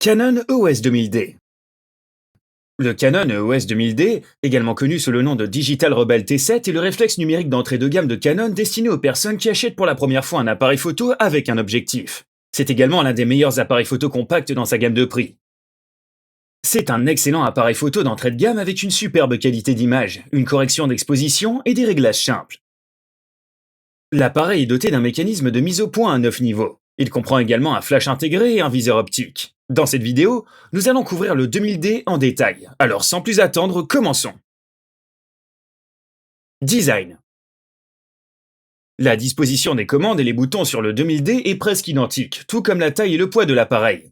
Canon EOS 2000D. Le Canon EOS 2000D, également connu sous le nom de Digital Rebel T7, est le réflexe numérique d'entrée de gamme de Canon destiné aux personnes qui achètent pour la première fois un appareil photo avec un objectif. C'est également l'un des meilleurs appareils photo compacts dans sa gamme de prix. C'est un excellent appareil photo d'entrée de gamme avec une superbe qualité d'image, une correction d'exposition et des réglages simples. L'appareil est doté d'un mécanisme de mise au point à 9 niveaux. Il comprend également un flash intégré et un viseur optique. Dans cette vidéo, nous allons couvrir le 2000D en détail. Alors sans plus attendre, commençons. Design. La disposition des commandes et les boutons sur le 2000D est presque identique, tout comme la taille et le poids de l'appareil.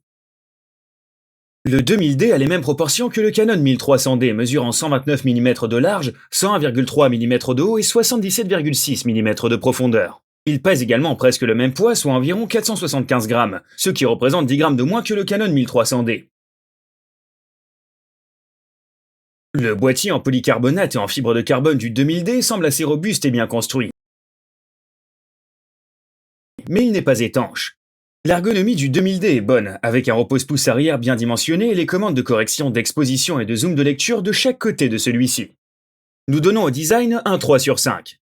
Le 2000D a les mêmes proportions que le Canon 1300D, mesurant 129 mm de large, 101,3 mm de haut et 77,6 mm de profondeur. Il pèse également presque le même poids, soit environ 475 grammes, ce qui représente 10 grammes de moins que le Canon 1300D. Le boîtier en polycarbonate et en fibre de carbone du 2000D semble assez robuste et bien construit. Mais il n'est pas étanche. L'ergonomie du 2000D est bonne, avec un repose-pouce arrière bien dimensionné et les commandes de correction d'exposition et de zoom de lecture de chaque côté de celui-ci. Nous donnons au design un 3 sur 5.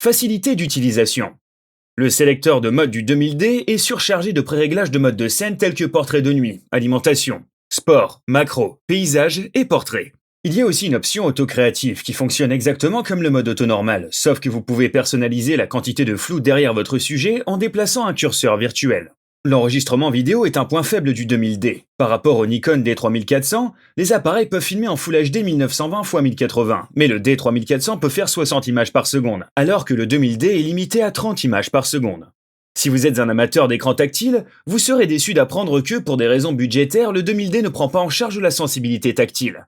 Facilité d'utilisation. Le sélecteur de mode du 2000D est surchargé de préréglages de mode de scène tels que portrait de nuit, alimentation, sport, macro, paysage et portrait. Il y a aussi une option auto-créative qui fonctionne exactement comme le mode auto normal, sauf que vous pouvez personnaliser la quantité de flou derrière votre sujet en déplaçant un curseur virtuel. L'enregistrement vidéo est un point faible du 2000D. Par rapport au Nikon D3400, les appareils peuvent filmer en Full HD 1920 x 1080, mais le D3400 peut faire 60 images par seconde, alors que le 2000D est limité à 30 images par seconde. Si vous êtes un amateur d'écran tactile, vous serez déçu d'apprendre que, pour des raisons budgétaires, le 2000D ne prend pas en charge la sensibilité tactile.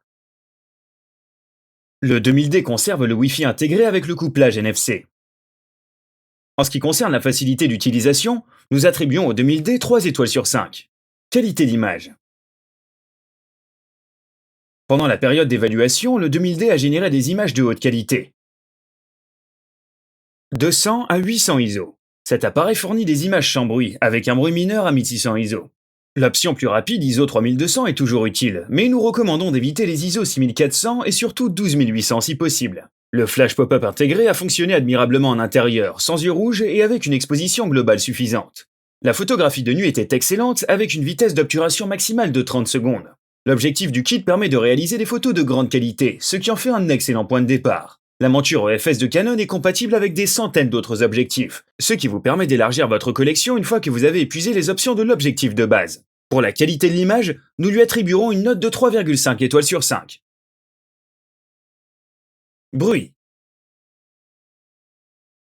Le 2000D conserve le Wi-Fi intégré avec le couplage NFC. En ce qui concerne la facilité d'utilisation, nous attribuons au 2000D 3 étoiles sur 5. Qualité d'image. Pendant la période d'évaluation, le 2000D a généré des images de haute qualité. 200 à 800 ISO. Cet appareil fournit des images sans bruit, avec un bruit mineur à 1600 ISO. L'option plus rapide ISO 3200 est toujours utile, mais nous recommandons d'éviter les ISO 6400 et surtout 12800 si possible. Le flash pop-up intégré a fonctionné admirablement en intérieur, sans yeux rouges et avec une exposition globale suffisante. La photographie de nuit était excellente avec une vitesse d'obturation maximale de 30 secondes. L'objectif du kit permet de réaliser des photos de grande qualité, ce qui en fait un excellent point de départ. La monture EFS de Canon est compatible avec des centaines d'autres objectifs, ce qui vous permet d'élargir votre collection une fois que vous avez épuisé les options de l'objectif de base. Pour la qualité de l'image, nous lui attribuerons une note de 3,5 étoiles sur 5. Bruit.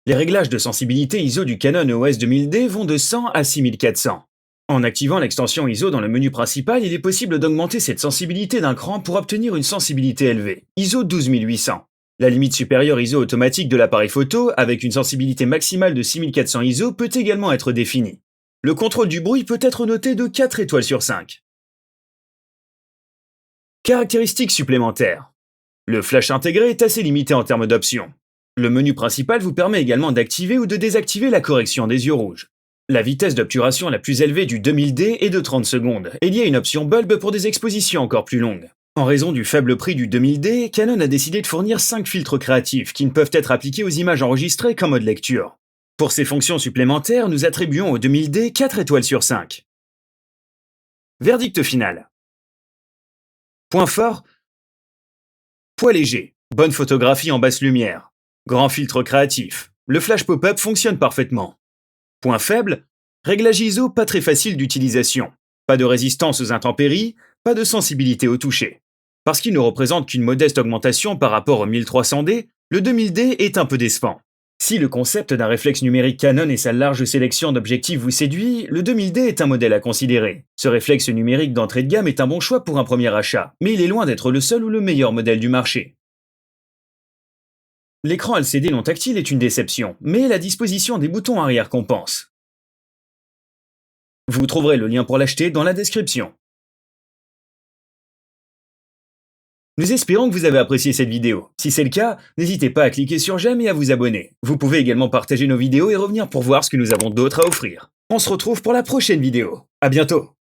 Les réglages de sensibilité ISO du Canon EOS 2000D vont de 100 à 6400. En activant l'extension ISO dans le menu principal, il est possible d'augmenter cette sensibilité d'un cran pour obtenir une sensibilité élevée, ISO 12800. La limite supérieure ISO automatique de l'appareil photo, avec une sensibilité maximale de 6400 ISO, peut également être définie. Le contrôle du bruit peut être noté de 4 étoiles sur 5. Caractéristiques supplémentaires. Le flash intégré est assez limité en termes d'options. Le menu principal vous permet également d'activer ou de désactiver la correction des yeux rouges. La vitesse d'obturation la plus élevée du 2000D est de 30 secondes, et il y a une option bulb pour des expositions encore plus longues. En raison du faible prix du 2000D, Canon a décidé de fournir 5 filtres créatifs qui ne peuvent être appliqués aux images enregistrées qu'en mode lecture. Pour ces fonctions supplémentaires, nous attribuons au 2000D 4 étoiles sur 5. Verdict final. Point fort. Poids léger, bonne photographie en basse lumière, grand filtre créatif, le flash pop-up fonctionne parfaitement. Point faible, réglage ISO pas très facile d'utilisation, pas de résistance aux intempéries, pas de sensibilité au toucher. Parce qu'il ne représente qu'une modeste augmentation par rapport au 1300D, le 2000D est un peu décevant. Si le concept d'un réflexe numérique Canon et sa large sélection d'objectifs vous séduit, le 2000D est un modèle à considérer. Ce réflexe numérique d'entrée de gamme est un bon choix pour un premier achat, mais il est loin d'être le seul ou le meilleur modèle du marché. L'écran LCD non tactile est une déception, mais la disposition des boutons arrière compense. Vous trouverez le lien pour l'acheter dans la description. Nous espérons que vous avez apprécié cette vidéo. Si c'est le cas, n'hésitez pas à cliquer sur j'aime et à vous abonner. Vous pouvez également partager nos vidéos et revenir pour voir ce que nous avons d'autre à offrir. On se retrouve pour la prochaine vidéo. À bientôt!